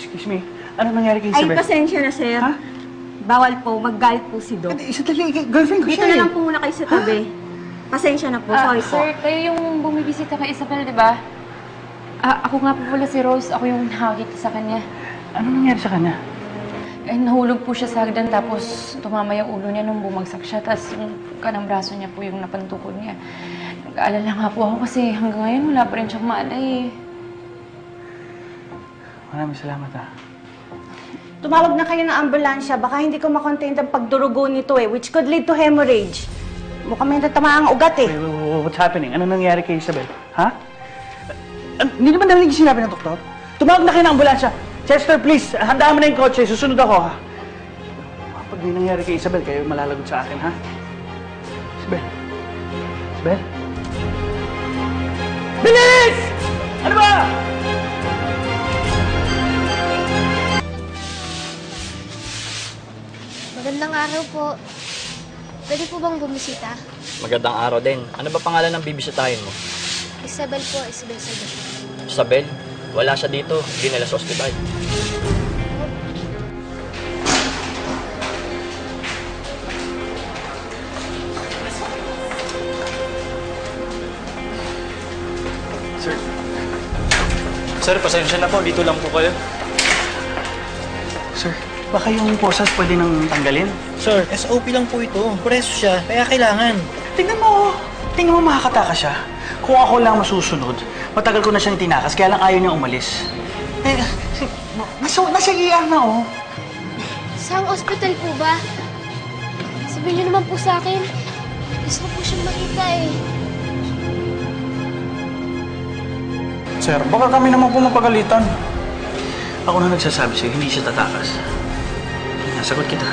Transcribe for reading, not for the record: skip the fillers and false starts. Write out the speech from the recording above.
Excuse me, ano nangyari kay Ay, Isabel? pasensya na, sir. Ha? Bawal po, maggalit po si Doc. Isa talaga, girlfriend ko Dito siya na eh. lang po muna kayo sa tabi. Pasensya na po, sorry po. Sir, kayo yung bumibisita kay Isabel, di ba? Ako nga po pala si Rose. Ako yung nakakita sa kanya. Ano nangyari sa kanya? Eh, nahulog po siya sa hagdan tapos tumama yung ulo niya nung bumagsak siya. Tapos yung kanang braso niya po yung napantukod niya. Nag-aalala nga po ako kasi hanggang ngayon wala pa rin siyang maalay eh. Maraming salamat Tumawag na kayo ng ambulansya. Baka hindi ko makontain ang pagdurugo nito eh, which could lead to hemorrhage. Mukhang may natamaang ugat eh. Wait, what's happening? Ano nangyari kay Isabel? Ha? Hindi naman narinig yung sinabi ng doktor? Tumawag na kayo ng ambulansya. Chester, please, handaan mo na yung kotse. Susunod ako, ha? Pag may nangyari kay Isabel, kayo malalagot sa akin, ha? Isabel? Isabel? Bilis! Ano ba? Magandang araw po. Pwede po bang bumisita? Magandang araw din. Ano ba pangalan ng bibisitahin mo? Isabel po, Isabel Salvador. Isabel? Wala siya dito. Dinala sa ospital. Sir. Sir, pasensya na po. Dito lang po kayo. Sir, baka yung posas pwede nang tanggalin? Sir, SOP lang po ito. Preso siya. Kaya kailangan. Tingnan mo, makakataka siya. Kung ako lang masusunod, matagal ko na siyang tinakas, kaya lang ayaw niya umalis. Eh, nasa ER na, oh. Saang ospital po ba? Sabihin niyo naman po sa akin. Gusto ko po siyang makita eh. Sir, baka kami naman po mapagalitan. Ako na nagsasabi sa'yo, hindi siya tatakas. Nasagot kita.